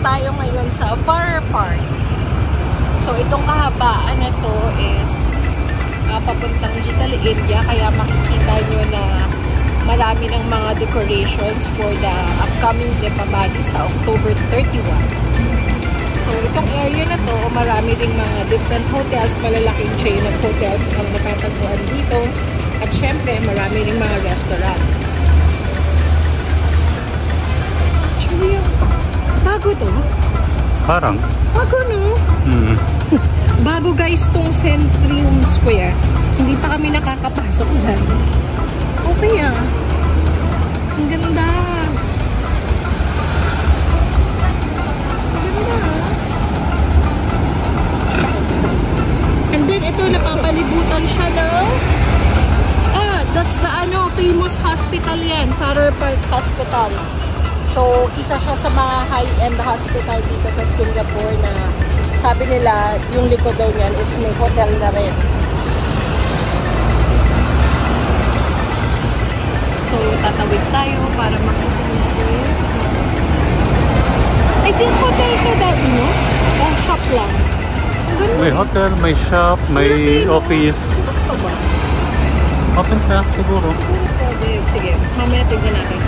tayo ngayon sa Farrer Park. So, itong kahabaan na to is papuntang Italy area. Kaya makikita nyo na marami ng mga decorations for the upcoming Depabali sa October 31. So, itong area na to, marami ding mga different hotels, malalaking chain of hotels ang matatagpuan dito. At syempre, marami ring mga restaurant. Actually, bago to. Parang? Bago, no? Bago guys tong Centrium Square. Hindi pa kami nakakapasok dyan. Okay ah. Ang ganda. Ang ganda. And then ito, napapalibutan siya ng that's the famous hospital yan. Farrer Park Hospital. So, isa siya sa mga high-end hospital dito sa Singapore na sabi nila, yung likod daw niyan is may hotel na rin. So, tatawid tayo para makita natin. I think hotel to dati, no? O shop lang. May hotel, may shop, may office. Gusto ba? Open ka, siguro. Sige, mamaya tignan natin.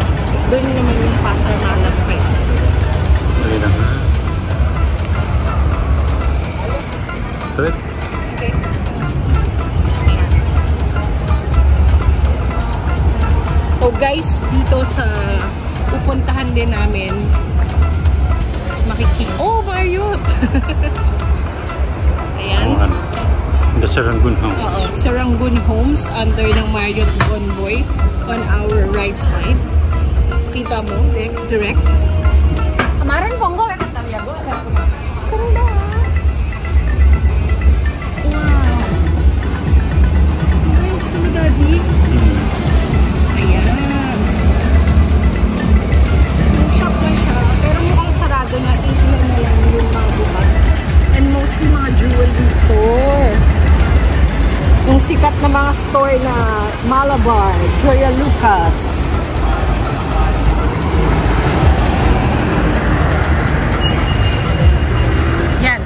Doon naman yung Pasar Malam pa. Dali lang. Straight? Okay. So guys, dito sa pupuntahan din namin, makikita. Oh, Marriott! Ayan. The Serangoon Homes. Oo, Serangoon Homes under ng Marriott Bonvoy on our right side. Kita mo, direct. Kamaran po ko. Ganda. Wow. Nice mo, Daddy. Ayan. Shop na siya. Pero mukhang sarado na. Ilan na lang yung mga bukas. And mostly mga jewelry store. Yung sikat na mga store na Malabar, Joya Lucas. Yan.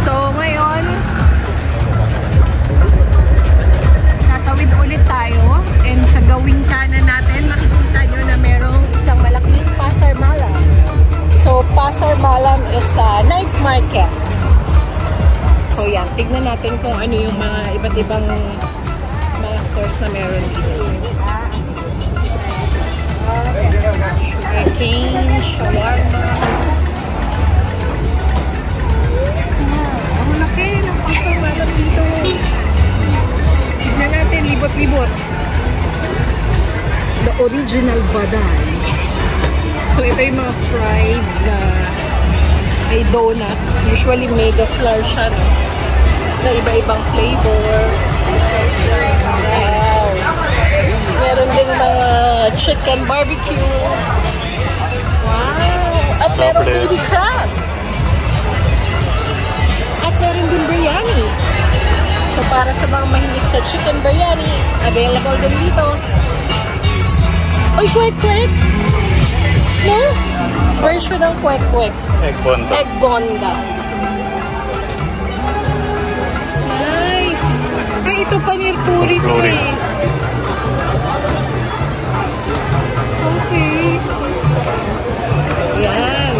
So ngayon, tatawid ulit tayo. And sa gawing kanan natin, makikita nyo na merong isang malaking Pasar Malam. So Pasar Malam is a night market. So yan, tignan natin kung ano yung mga iba't ibang mga stores na meron dito. Sugarcane, shawarma. Ang laki ng Pasar Malam dito. Tignan natin, libot-libot. The original Baday. So ito yung mga fried na may donut. Usually mega flour siya, no? Na iba-ibang flavor. Wow! Meron din mga chicken barbecue. Wow! At meron baby crab. At meron din biryani. So para sa mga mahilig sa chicken biryani, available din dito. Oy, kwek-kwek! No? Version ng kwek-kwek. Egg bonda. Egg bonda. Nice! Ay, ito panir puri to eh. Okay. Yan.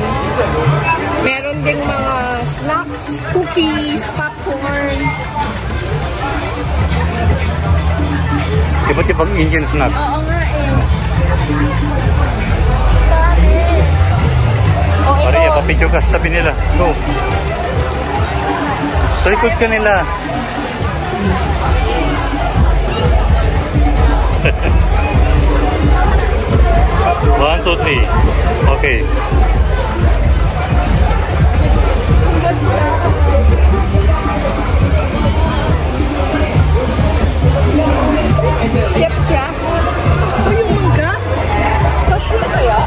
Meron ding mga snacks, cookies, popcorn. Iba't ibang Indian snacks. Oo nga eh. Dami. Oh, ito. Maria, papicture ka sa sabi nila. Go. Sa likod ka nila. One, two, three. Okay. Siap siya. Ito yung mangga. Cash lang kaya?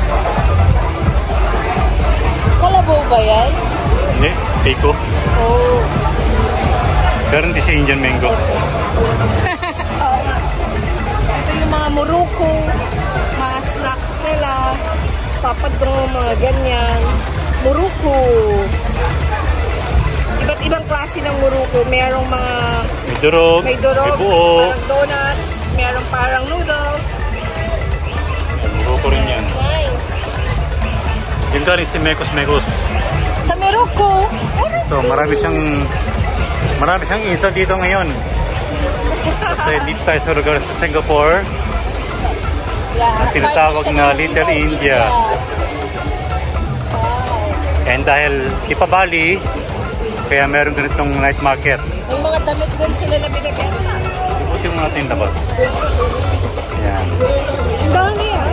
Kalabaw ba yan? Hindi, Pico. Oh. Pero hindi siya Indian mango. Oo nga. Ito yung mga Morocco, mga snacks nila, papadrong, mga ganyan. Murukku. Iba't ibang klase ng murukku. Merong mga May durog, may durog, may buo. parang donuts, merong parang noodles. Murukku rin yan. Nice. Yung galing si Mekos. Sa Morocco, So, marami siyang isa dito ngayon. Kasi dito tayo sa lugar sa Singapore. yeah, Tinatawag na Little India. Wow. And dahil ipabali, kaya meron ganitong night market. May mga damit din sila na binibenta. Ibuti mo natin labas. Yan. Ang dami ah.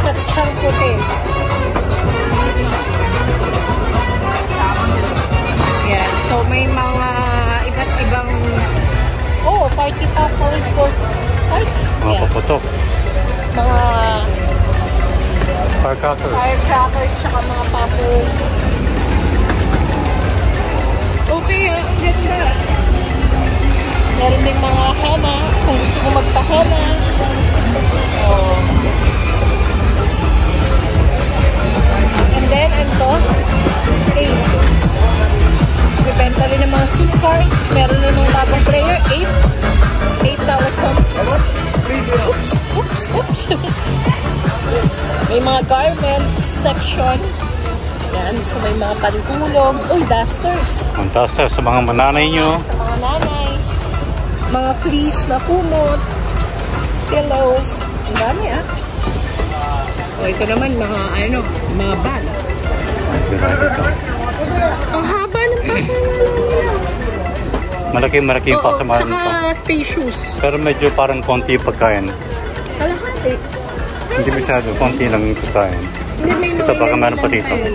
Katsang puti. Yan. So may mga iba't ibang party poppers for party. Mga paputok. Mga Firecrackers. tsaka mga poppers. Okay ah, ang ganda. Meron ding mga henna, kung gusto mo magpa-henna. Oh. And then, ito, bibenta rin ng mga SIM cards. Meron rin ng bagong player, 8 telecom. Oops. May mga garments section. Yan, so may mga pantulog. Uy, dusters. Ang taas sa mga mananay nyo. Sa mga nanays. Mga fleece na kumot. Pillows. Ang dami ah. O, ito naman mga mga bags. Ang haba ng pasamalan nila. Malaki yung pasamalan nito. Tsaka spacious. Pero medyo parang konti yung pagkain. Kalahati. Hindi masyado, konti lang yung pagkain. Hindi, may Ito baka meron pa lang dito. tayo.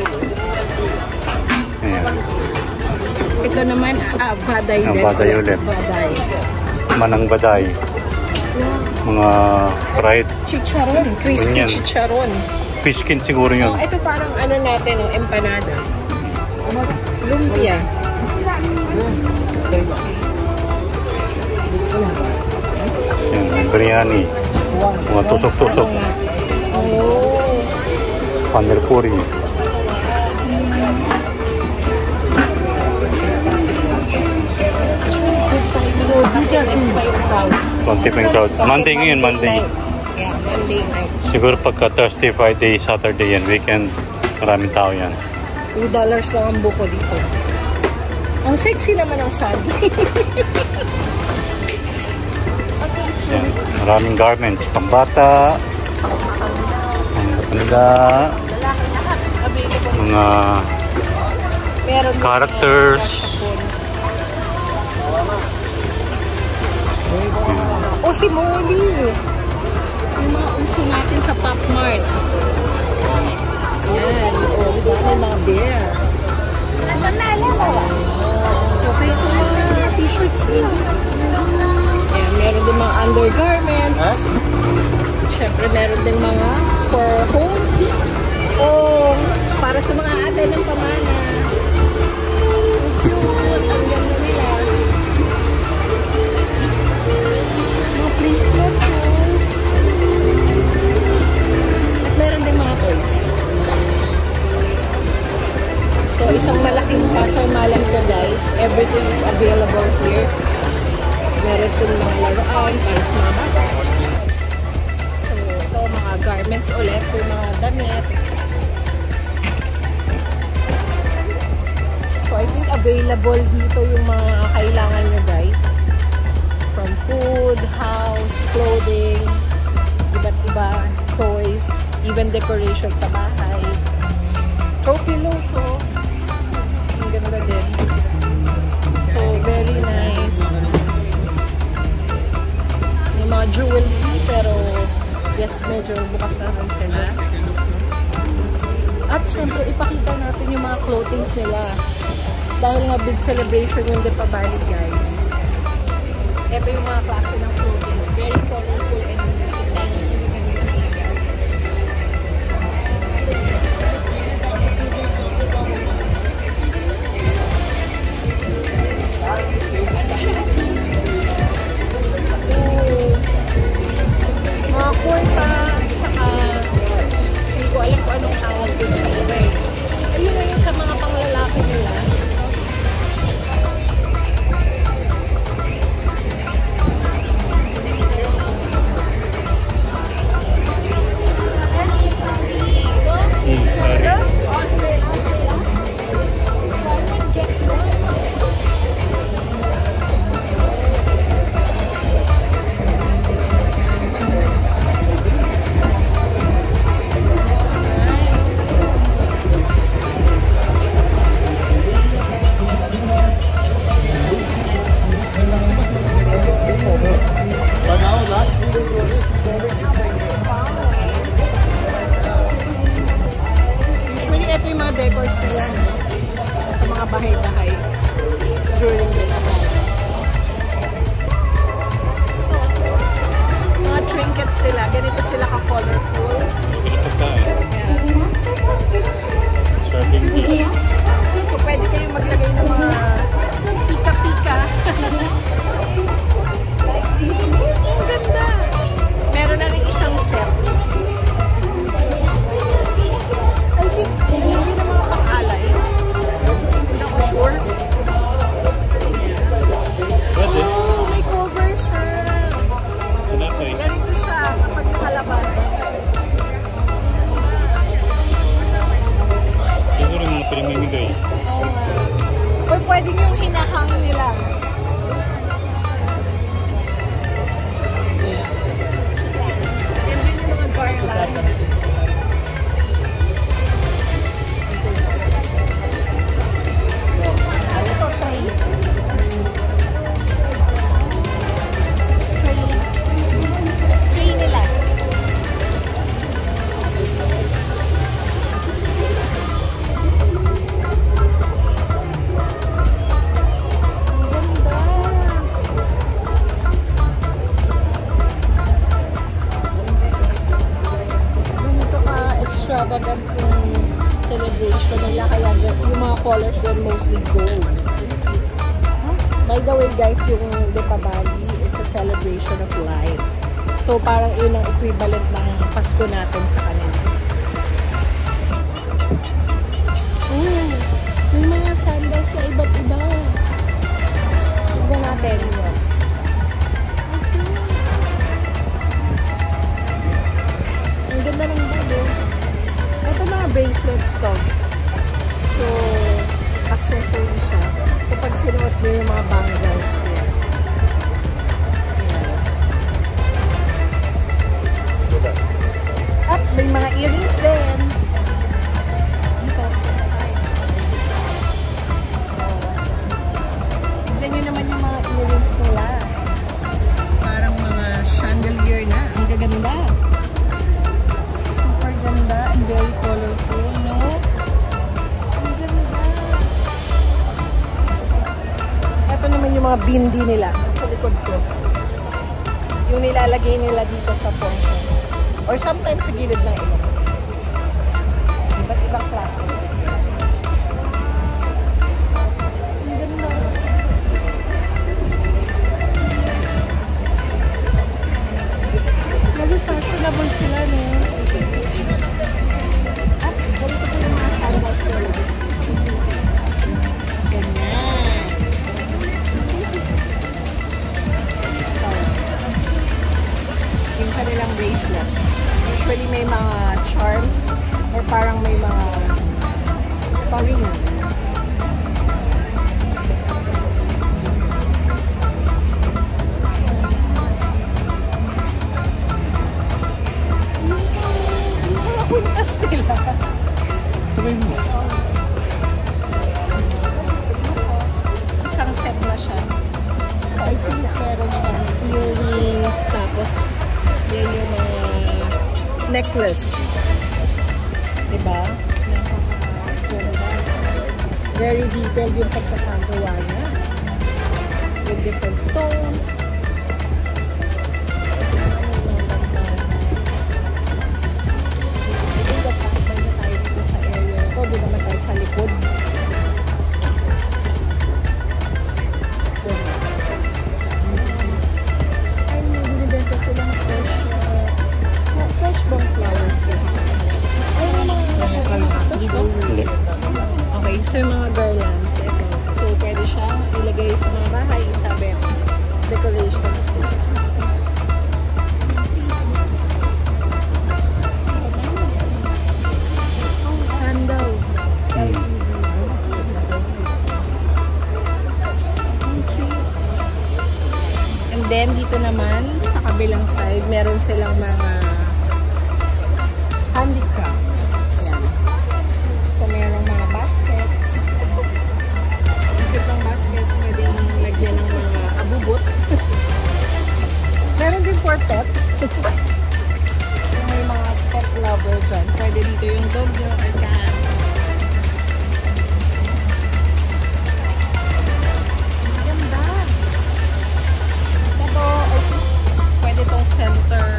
Ayan. Ito naman, baday Ang din. baday ulit. Baday. Manang baday. Mga fried Chicharon. Crispy Ganyan. chicharon. fish skin siguro yun. Oh, ito parang natin, empanada. Lumpia. Ayan, biryani. Mga tusok-tusok. Oh. Panir puri. This one is quite crowd. Konti pa yung crowd. Monday ngayon, Monday. Yeah, Monday night. Siguro pagka Thursday, Friday, Saturday yan, weekend, maraming tao yan. $2 lang ang buko dito. Ang sexy naman ang sadi. Yan. Maraming garments, pambata, mga matanda, mga Meron din characters. O si Molly. Yung mga uso natin sa Pop Mart. Yan. O, diba? May mga bear. Okay, ito mga t-shirts nila. Ayan, meron din mga undergarments. Siyempre, meron din mga for home. O, para sa mga ate ng pamana. Ang ganda nila. Mga placemats, at meron din mga toys. So, isang malaking pasamalan ko, guys. Everything is available here. Meron din mga laruan para sa mga bata. So, ito, mga garments ulit for mga damit. So, I think available dito yung mga kailangan nyo, guys. From food, house, clothing, iba't iba, toys, even decoration sa bahay. Throw pillows, so ang ganda din. So, very nice. May mga jewelry, pero yes, medyo bukas na rin sila. At syempre, ipakita natin yung mga clothings nila. Dahil nga big celebration yung Deepavali, guys. Ito yung mga klase ng clothings. Very colorful and makikita nyo yung ganito talaga. By the way guys, yung Deepavali is a celebration of light. So parang yun ang equivalent ng Pasko natin sa kanila. May mga sandals na iba't iba. Tignan natin. Ang ganda ng bago. Ito mga bracelets to. So, accessory siya. So, pag sinuot mo yung mga bangles, yan. At may mga earrings din. Dito. Tignan nyo naman yung mga earrings nila. Parang mga chandelier na. Ang gaganda. Super ganda and very colorful, no? Ang ganda. Ito naman yung mga bindi nila sa likod ko. Yung nilalagay nila dito sa poncho. Or sometimes sa gilid ng ilong. Iba't ibang klase. Ang ganda. Lagi fashionable sila, no? At ganito po yung mga sandals nila. Ganyan. Ito. Yung kanilang bracelets. Usually may mga charms or parang may mga paringan. Yung mga puntas nila. Isang set na siya. So I think meron siyang earrings, tapos yan yung mga necklace. Diba? Very detailed yung pagkakagawa niya. With different stones. I think that na tayo dito sa area. Ito, doon naman tayo sa likod. Ay, binibenta silang fresh bong flowers. Okay, so yung mga garlands, ito. So, pwede siya ilagay sa mga bahay, isabi, decorations. Candle. And then, dito naman, sa kabilang side, meron silang mga handicraft. Ayan. So, mayroong mga baskets. Ang basket, pwedeng lagyan ng mga abubot. Meron din for pet. May mga pet lover dyan. Pwede dito yung dog nyo or cats. Ganda. Ito, I think, pwede itong center.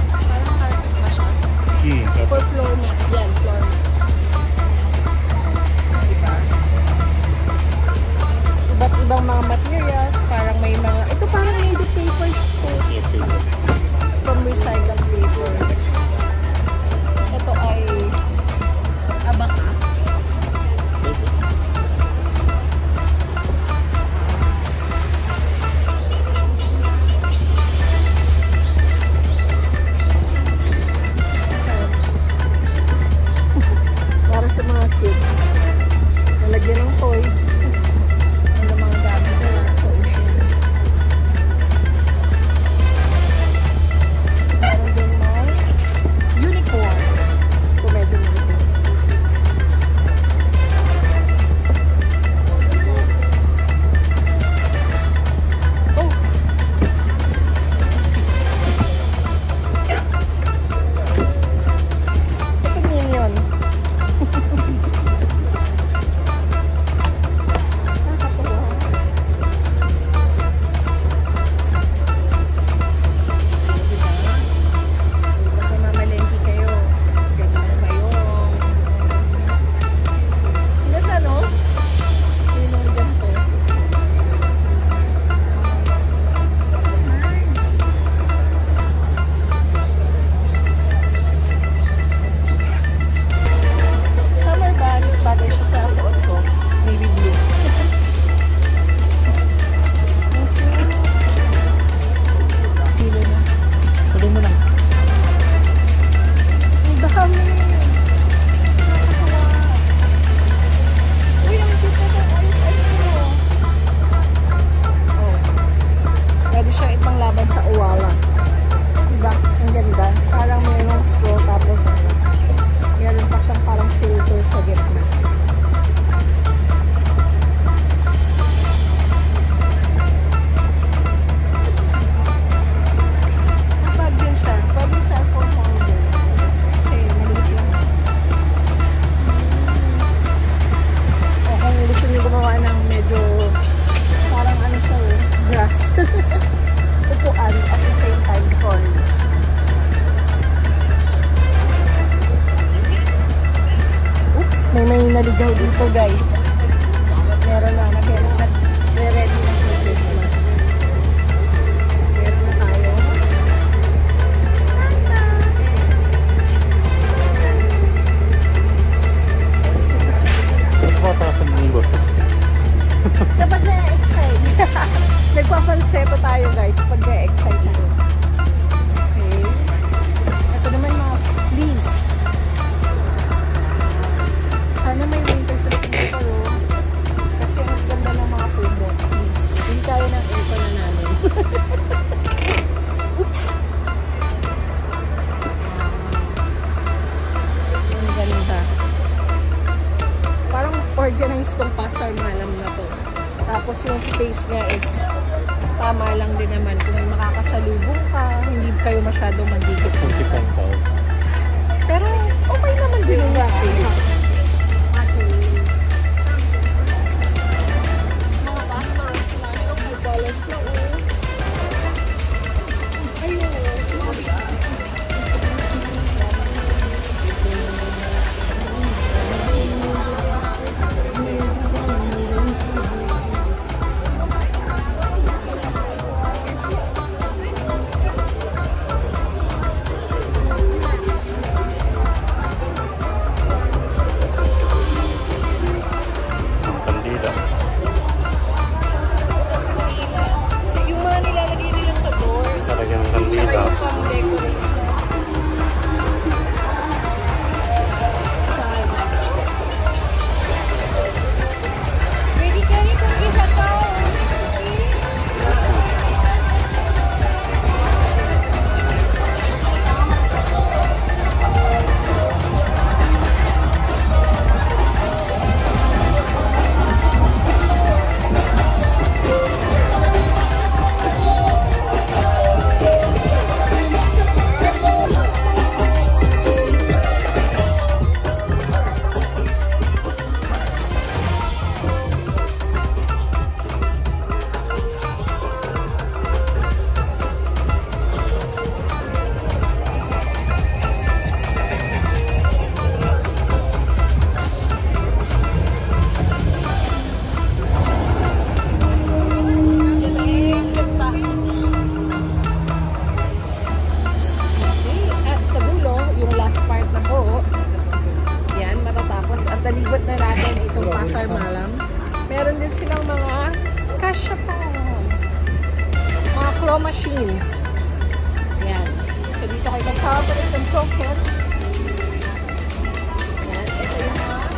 Parang carpet ba siya? For floor mat. Yan, floor mat. Diba? Iba't ibang mga materials. Parang may mga... Ito parang made of paper. From recycled paper. Ito ay abaka. Para sa mga kids. Nalagyan ng toys. Ano mga gamit nila sa issue. Meron ito guys. Meron na, nag-ready na for Christmas. Meron na tayo. Santa! Ito ba para sa mundo? Kapag na-excite. Nagpapanseto tayo guys pag na-excite tayo. Okay. Ito naman mga please. Sana may winter sa Singapore. Kasi ang ganda ng mga kumot. Please. Hindi kaya ng aircon na namin. Oops. Ang ganda. Parang organized tong Pasar Malam na to. Tapos yung space niya is tama lang din naman. Kung may makakasalubong ka, hindi kayo masyadong magigit. Pero okay naman din yung space. Mga customers na yung $5 na ayun, sinabi ka. Talibot na natin itong Pasar Malam. Meron din silang mga kasya pa. Mga claw machines. Yan. So dito kayo mag-cover ng socket. Yan. Ito yung mga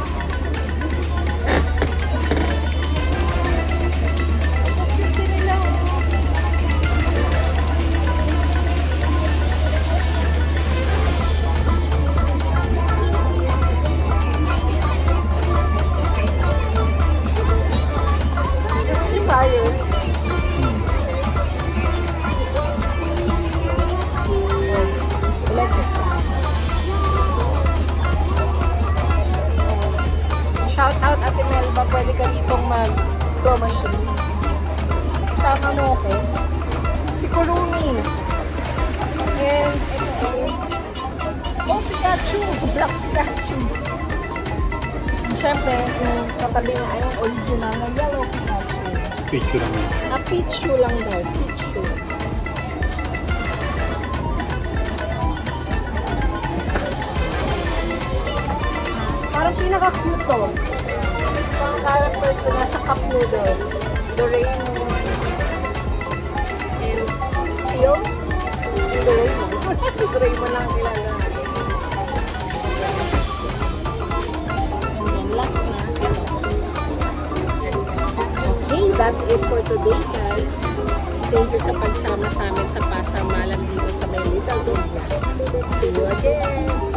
shout out Ate Melba, pwede ka ditong mag-claw machine. Isama mo ako. Si Kurumi. And ito Pikachu! Black Pikachu! Siyempre, yung katabi nga yung original na yellow Pikachu. Pichu lang. Pichu lang daw. Pichu. Parang pinaka-cute to. Mga characters na nasa Cup Noodles. Doraemon. And Seal. And Doraemon. Si Doraemon lang kilala. And then last na, ito. Okay, that's it for today guys. Thank you sa pagsama sa amin sa Pasar Malam dito sa may Little India. See you again!